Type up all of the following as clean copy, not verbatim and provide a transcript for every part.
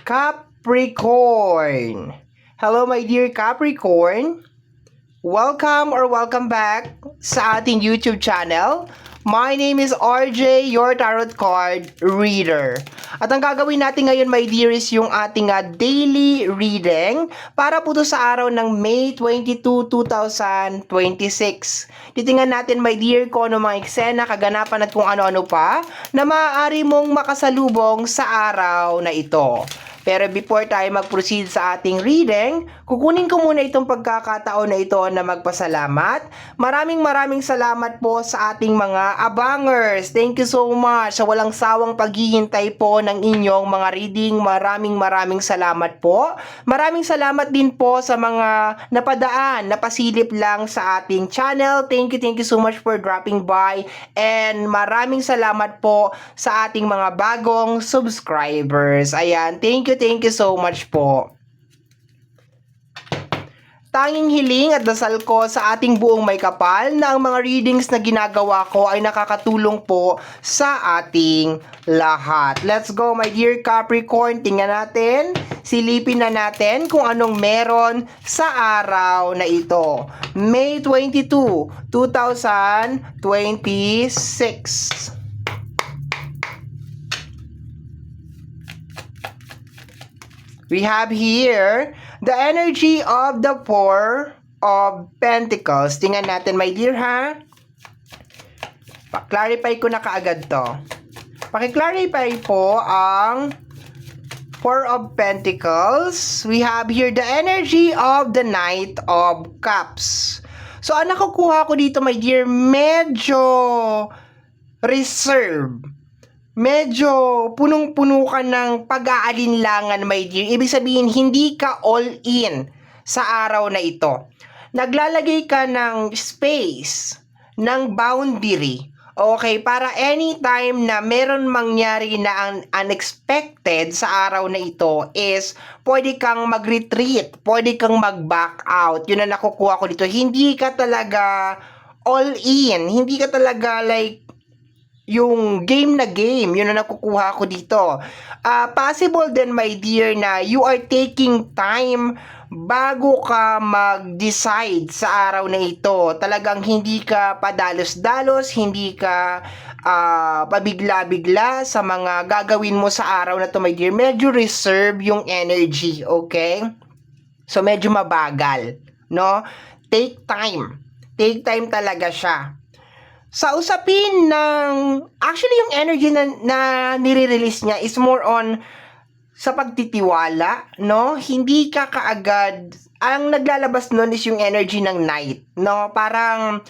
Capricorn. Hello my dear Capricorn. Welcome back sa ating YouTube channel. My name is RJ, your tarot card reader. At ang gagawin natin ngayon, my dear, is yung ating daily reading para po to sa araw ng May 22, 2026. Titingnan natin, my dear, kung ano mga eksena, kaganapan at kung ano-ano pa na maaari mong makasalubong sa araw na ito. Pero before tayo mag-proceed sa ating reading, kukunin ko muna itong pagkakataon na ito na magpasalamat. Maraming salamat po sa ating mga abangers. Thank you so much sa walang sawang paghihintay po ng inyong mga reading. Maraming salamat po. Maraming salamat din po sa mga napadaan, napasilip lang sa ating channel. Thank you so much for dropping by. And maraming salamat po sa ating mga bagong subscribers. Ayan, thank you so much po. Tanging hiling at dasal ko sa ating buong may kapal na ang mga readings na ginagawa ko ay nakakatulong po sa ating lahat. Let's go my dear Capricorn. Tingnan natin, silipin na natin kung anong meron sa araw na ito. May 22, 2026. We have here the energy of the Four of Pentacles. Tingnan natin, my dear, ha? Pa-clarify ko na kaagad to. Paki-clarify po ang Four of Pentacles. We have here the energy of the Knight of Cups. So, ang nakukuha ko dito, my dear, medyo reserve. Medyo punong-puno ka ng pag-aalinlangan, my dear. Ibig sabihin, hindi ka all in sa araw na ito. Naglalagay ka ng space, ng boundary. Okay, para anytime na meron mangyari na unexpected sa araw na ito is pwede kang mag-retreat, pwede kang mag-back out. Yun ang nakukuha ko dito. Hindi ka talaga all in. Hindi ka talaga like yung game na game, yun na nakukuha ko dito. Possible din, my dear, na you are taking time bago ka mag-decide sa araw na ito. Talagang hindi ka padalos-dalos, hindi ka pabigla-bigla sa mga gagawin mo sa araw na to, my dear. Medyo reserve yung energy, okay? So, medyo mabagal, no? Take time. Take time talaga siya. Sa usapin ng, actually yung energy na nire-release niya is more on sa pagtitiwala, no? Hindi ka kaagad, ang naglalabas nun is yung energy ng Knight, no? Parang,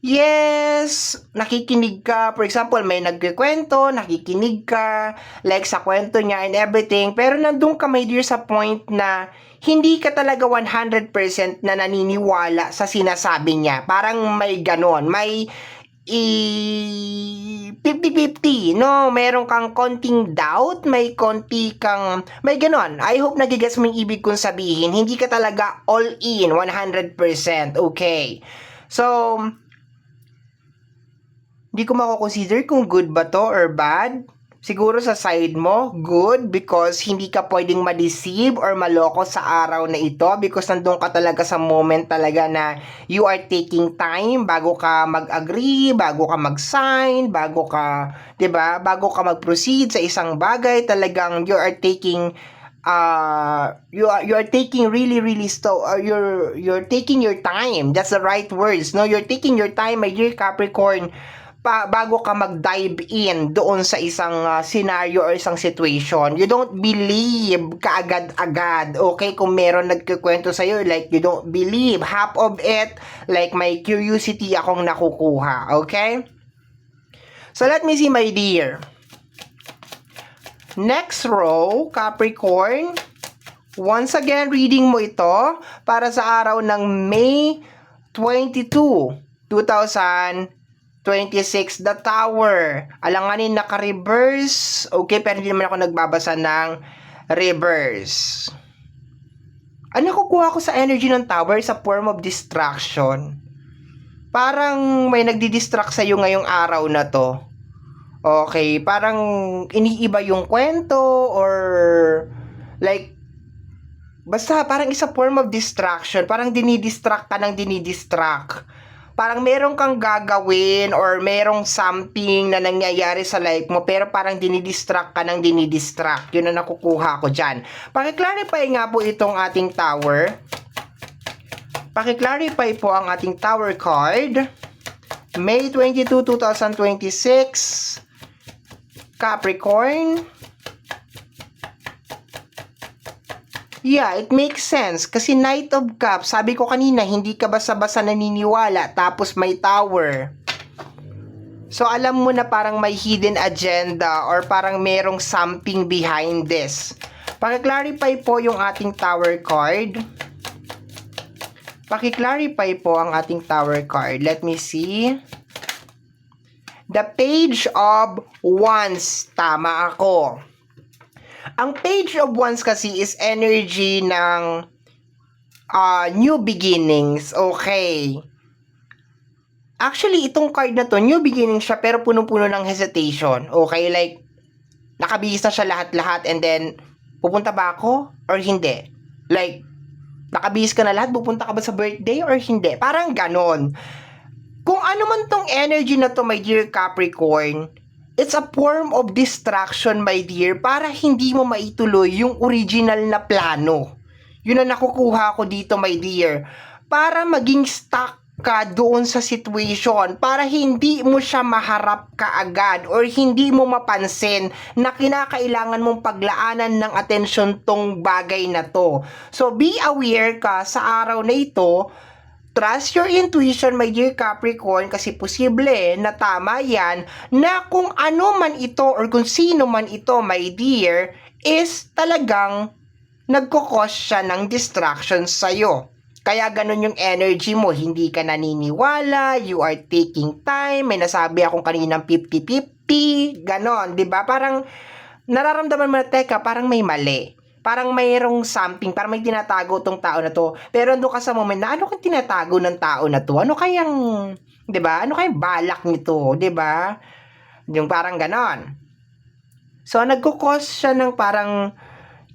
yes, nakikinig ka. For example, may nagkikwento, nakikinig ka, like sa kwento niya and everything. Pero nandun ka, my dear, sa point na hindi ka talaga 100% na naniniwala sa sinasabi niya. Parang may ganon, may 50-50, no? Meron kang konting doubt, may ganon. I hope nagigets mo yung ibig kong sabihin. Hindi ka talaga all in 100%, okay? So, hindi ko mako-consider kung good ba to or bad. Siguro sa side mo, good, because hindi ka pwedeng ma-deceive or maloko sa araw na ito because nandun ka talaga sa moment talaga na you are taking time bago ka mag-agree, bago ka mag-sign, bago ka, 'di ba? Bago ka mag-proceed sa isang bagay, talagang you are taking you're taking your time. That's the right words, no? You're taking your time, my dear Capricorn, bago ka mag-dive in doon sa isang scenario or isang situation. You don't believe kaagad-agad, okay? Kung meron nagkikwento sa'yo, like you don't believe half of it, like may curiosity akong nakukuha, okay? So let me see, my dear. Next row, Capricorn. Once again, reading mo ito para sa araw ng May 22, 2026, the Tower. Alanganin naka-reverse. Okay, pero hindi naman ako nagbabasa ng reverse. Ano nakukuha ko sa energy ng Tower sa form of distraction? Parang may nagdi-distract sa'yo ngayong araw na to. Okay, parang iniiba yung kwento or Like, basta parang isa form of distraction. Parang dinidistract ka ng dinidistract. Parang meron kang gagawin or merong something na nangyayari sa life mo pero parang dinidistract ka ng dinidistract. Yun ang nakukuha ko dyan. Paki-clarify nga po itong ating tower. Paki-clarify po ang ating tower card. May 22, 2026. Capricorn. Yeah, it makes sense. Kasi Knight of Cups, sabi ko kanina, hindi ka basta-basta naniniwala, tapos may tower. So, alam mo na parang may hidden agenda or parang merong something behind this. Paki-clarify po yung ating tower card. Paki-clarify po ang ating tower card. Let me see. The Page of Wands. Tama ako. Ang Page of Wands kasi is energy ng new beginnings. Okay. Actually, itong card na to, new beginnings siya pero punong-puno ng hesitation. Okay, like, nakabihis na siya lahat-lahat and then, pupunta ba ako or hindi? Like, nakabihis ka na lahat, pupunta ka ba sa birthday or hindi? Parang ganon. Kung ano man tong energy na to, my dear Capricorn, it's a form of distraction, my dear, para hindi mo maituloy yung original na plano. Yun ang nakukuha ko dito, my dear. Para maging stuck ka doon sa situation, para hindi mo siya maharap kaagad or hindi mo mapansin na kinakailangan mong paglaanan ng atensyon tong bagay na to. So, be aware ka sa araw na ito. Trust your intuition, my dear Capricorn, kasi posible na tama yan na kung ano man ito or kung sino man ito, my dear, is talagang nagkukos siya ng distraction sa'yo. Kaya ganun yung energy mo, hindi ka naniniwala, you are taking time, may nasabi akong kaninang 50-50, ganon, di ba? Parang nararamdaman mo na, teka, parang may mali. Parang mayroong something, parang may tinatago tong tao na to. Pero ando ka sa moment na, ano kang tinatago ng tao na to? Ano kayang, di ba? Ano kayang balak nito, di ba? Yung parang ganon. So, nagkukos siya ng parang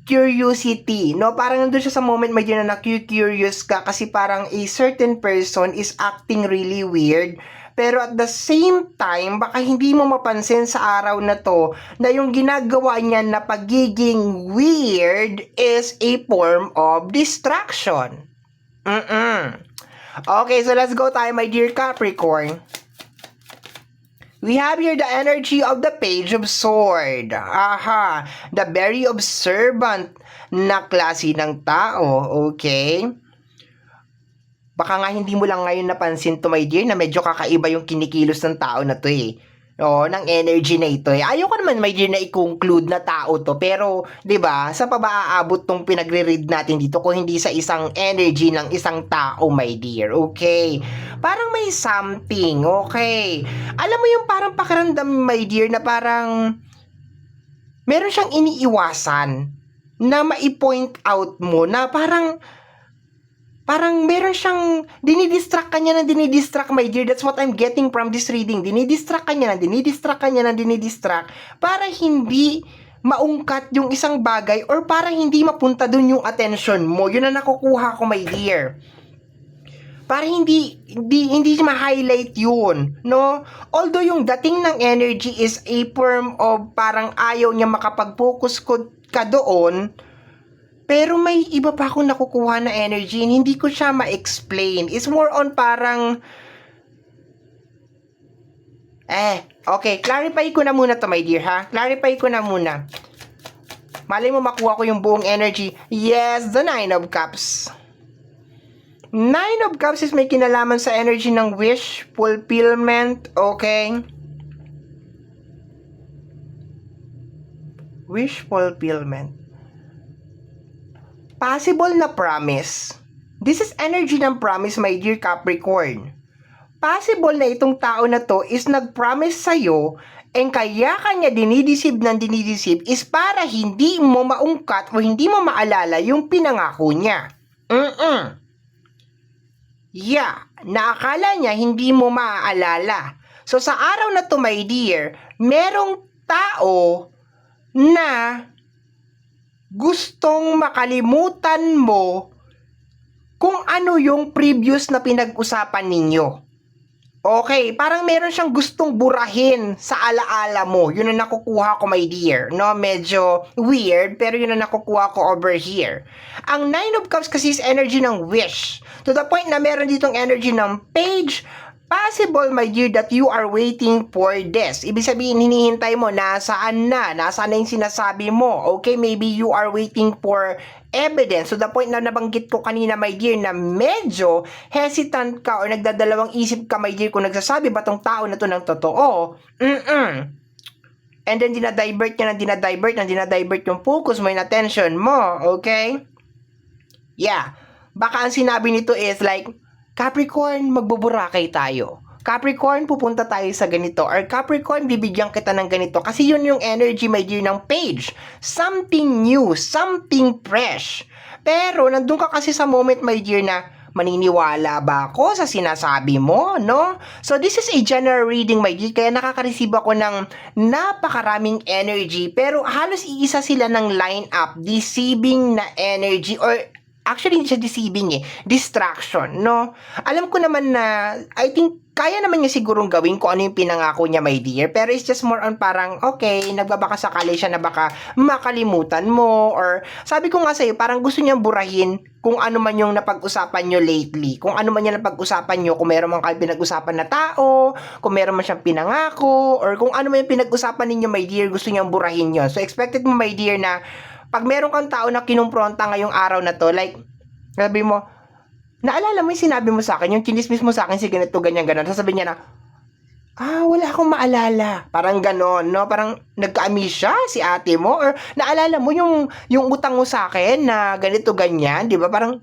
curiosity, no? Parang nandun siya sa moment medyo na curious ka kasi parang a certain person is acting really weird. Pero at the same time, baka hindi mo mapansin sa araw na to na yung ginagawa niya na pagiging weird is a form of distraction. Okay, so let's go tayo, my dear Capricorn. We have here the energy of the Page of Sword. Aha, the very observant na klase ng tao. Okay? Baka nga hindi mo lang ngayon napansin to, my dear, na medyo kakaiba yung kinikilos ng tao na to eh. O, ng energy na ito eh. Ayoko naman, my dear, na i-conclude na tao to. Pero, di ba, sa pa ba aabot tong pinagre-read natin dito kung hindi sa isang energy ng isang tao, my dear. Okay? Parang may something, okay? Alam mo yung parang pakiramdam, my dear, na parang meron siyang iniiwasan na mai-point out mo na parang meron siyang dinidistract ka niya ng dinidistract, my dear. That's what I'm getting from this reading. Dinidistract ka niya ng dinidistract para hindi maungkat yung isang bagay or para hindi mapunta dun yung attention mo. Yun ang nakukuha ko, my dear. Para hindi ma-highlight yun, no? Although yung dating ng energy is a form of parang ayaw niya makapag-focus ka doon, pero may iba pa akong nakukuha na energy and hindi ko siya ma-explain. It's more on parang okay, clarify ko na muna to, my dear, ha? Clarify ko na muna. Malay mo makuha ko yung buong energy. Yes, the Nine of Cups. Nine of Cups is may kinalaman sa energy ng wish fulfillment, okay? Wish fulfillment. Possible na promise. This is energy ng promise, my dear Capricorn. Possible na itong tao na to is nag-promise sa'yo and kaya kanya dinidisib is para hindi mo maungkat o hindi mo maalala yung pinangako niya. Yeah, naakala niya hindi mo maaalala. So sa araw na to, my dear, merong tao na gustong makalimutan mo kung ano yung previous na pinag-usapan ninyo. Okay, parang meron siyang gustong burahin sa alaala mo. Yun ang nakukuha ko, my dear. No, medyo weird, pero yun ang nakukuha ko over here. Ang Nine of Cups kasi is energy ng wish. To the point na meron ditong energy ng page. Possible, my dear, that you are waiting for this. Ibig sabihin, hinihintay mo, nasaan na yung sinasabi mo. Okay, maybe you are waiting for evidence. To the point na nabanggit ko kanina, my dear, na medyo hesitant ka o nagdadalawang isip ka, my dear, kung nagsasabi ba tong tao na to ng totoo. And then, dinadivert yung focus mo, yung attention mo. Okay? Yeah. Baka ang sinabi nito is like, Capricorn, magbuburakay tayo. Capricorn, pupunta tayo sa ganito. Or Capricorn, bibigyan kita ng ganito. Kasi yun yung energy, my dear, ng page. Something new, something fresh. Pero, nandun ka kasi sa moment, my dear, na maniniwala ba ako sa sinasabi mo, no? So, this is a general reading, my dear. Kaya nakaka-receive ako ng napakaraming energy. Pero, halos iisa sila ng line-up. Deceiving na energy or actually, hindi siya deceiving distraction, no? Alam ko naman na, I think, kaya naman niya sigurong gawin kung ano yung pinangako niya, my dear. Pero it's just more on parang, okay, nagbabaka sakali siya na baka makalimutan mo. Or, sabi ko nga sa'yo, parang gusto niyang burahin kung ano man yung napag-usapan nyo lately. Kung ano man yung napag-usapan nyo, kung meron man kayo pinag-usapan na tao, kung meron man siyang pinangako, or kung ano man yung pinag-usapan ninyo, my dear, gusto niyang burahin yun. So, expected mo, my dear, na pag meron kang tao na kinumpronta ngayong araw na to, like, sabi mo, naalala mo yung sinabi mo sa akin, yung chinismis mo sa akin si ganito, ganyan, ganon. Sasabihin niya na, wala akong maalala. Parang ganon, no? Parang nagka-amnesia si ate mo. Or naalala mo yung utang mo sa akin na ganito, ganyan, di ba? Parang,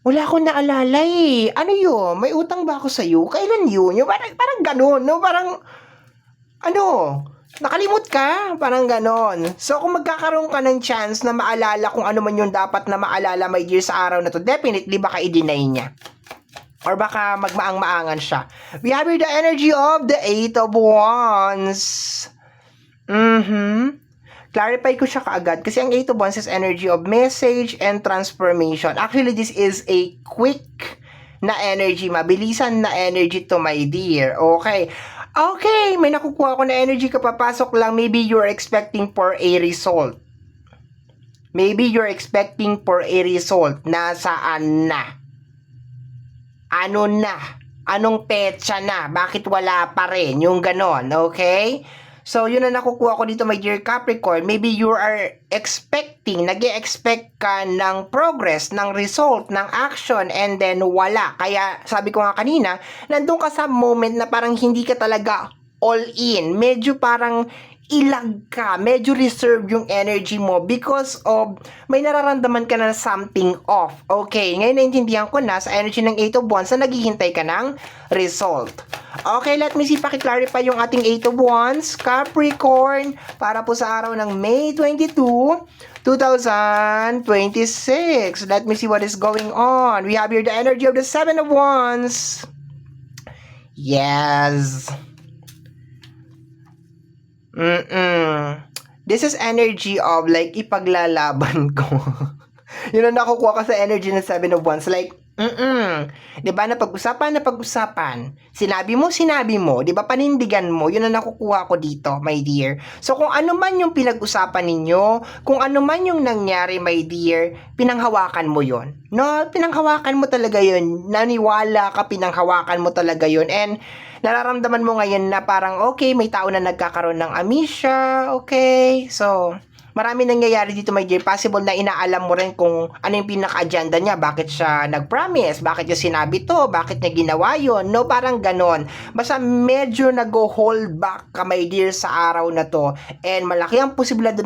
wala akong naalala eh. Ano yun? May utang ba ako sa'yo? Kailan yun? Yung parang ganon, no? Parang, nakalimot ka, parang ganon. So, kung magkakaroon ka ng chance na maalala kung ano man yung dapat na maalala, my dear, sa araw na to, definitely baka i-deny niya. Or baka magmaang-maangan siya. We have here the energy of the Eight of Wands. Clarify ko siya kaagad kasi ang Eight of Wands is energy of message and transformation. Actually, this is a quick na energy, mabilisan na energy to, my dear. Okay, may nakukuha ko na energy kapapasok lang. Maybe you're expecting for a result. Nasaan na? Ano na? Anong petsa na? Bakit wala pa rin? Yung ganon, okay? So, yun na nakukuha ko dito, my dear Capricorn. Maybe you are nag-e-expect ka ng progress, ng result, ng action, and then wala. Kaya, sabi ko nga kanina, nandun ka sa moment na parang hindi ka talaga all in. Medyo parang ilag ka, medyo reserve yung energy mo because of may nararamdaman ka na something off. Okay, ngayon naintindihan ko na sa energy ng Eight of Wands na naghihintay ka ng result. Okay, let me see, paki-clarify yung ating Eight of Wands, Capricorn, para po sa araw ng May 22, 2026. Let me see what is going on. We have here the energy of the Seven of Wands. Yes. This is energy of like ipaglalaban ko. Yun ang nakukuha ka sa energy ng Seven of Wands. Like, diba, napag-usapan. Sinabi mo, diba, panindigan mo. Yun ang nakukuha ko dito, my dear. So, kung ano man yung pinag-usapan ninyo, kung ano man yung nangyari, my dear, pinanghawakan mo yun. No, pinanghawakan mo talaga yun. Naniwala ka, pinanghawakan mo talaga yun. And, nararamdaman mo ngayon na parang, okay, may tao na nagkakaroon ng amnesia, okay? So, marami nangyayari dito, my dear. Possible na inaalam mo rin kung ano yung pinaka-agenda niya. Bakit siya nag-promise? Bakit niya sinabi to? Bakit niya ginawa yun? No, parang ganon. Basta medyo nag-hold back ka, my dear, sa araw na to. And malaki ang posibilidad,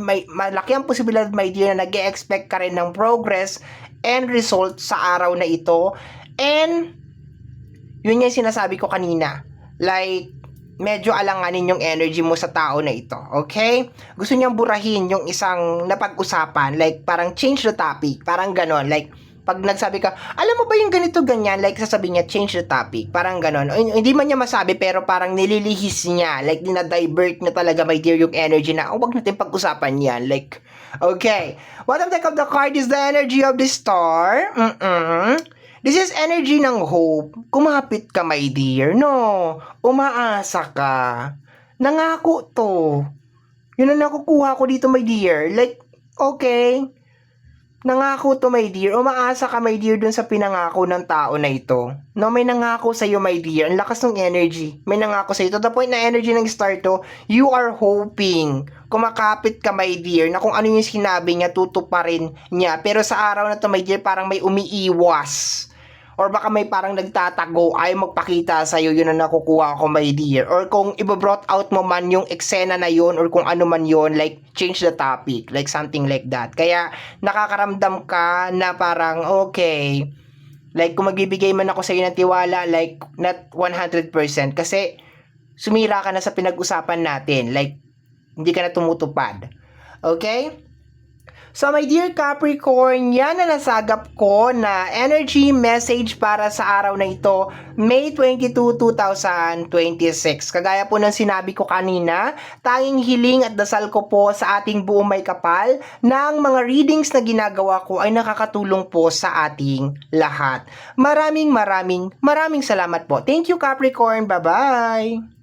my dear, na nag-e-expect ka rin ng progress and result sa araw na ito. And, yun yung sinasabi ko kanina. Like, medyo alanganin yung energy mo sa tao na ito, okay? Gusto niyang burahin yung isang napag-usapan, like parang change the topic, parang ganon, like Pag nagsabi ka, alam mo ba yung ganito, ganyan, like sasabihin niya, change the topic. Parang ganon. O, hindi man niya masabi, pero parang nililihis niya. Like, dinadivert na talaga, my dear, yung energy na, huwag natin pag-usapan yan. Like, okay. Bottom deck of the card is the energy of the star. This is energy ng hope. Kumapit ka, my dear. No, umaasa ka. Nangako to. Yun ang nakukuha ko dito, my dear. Like, okay. Nangako to, my dear. Umaasa ka, my dear, dun sa pinangako ng tao na ito. No, may nangako sa'yo, my dear. Ang lakas ng energy. May nangako sa'yo. To the point na energy ng star to, you are hoping. Kumakapit ka, my dear, na kung ano yung sinabi niya, tutuparin niya. Pero sa araw na to, my dear, parang may umiiwas. Or baka may parang nagtatago, ay magpakita sa'yo, yun ang nakukuha ko, my dear. Or kung i-brought out mo man yung eksena na yun, or kung ano man yun, like, change the topic, like something like that. Kaya, nakakaramdam ka na parang, okay, like, kung magbibigay man ako sa'yo ng tiwala, like, not 100%, kasi, sumira ka na sa pinag-usapan natin, like, hindi ka na tumutupad. Okay? So, my dear Capricorn, yan na nasagap ko na energy message para sa araw na ito, May 22, 2026. Kagaya po ng sinabi ko kanina, tanging hiling at dasal ko po sa ating buong may kapal ng mga readings na ginagawa ko ay nakakatulong po sa ating lahat. Maraming salamat po. Thank you, Capricorn. Bye-bye!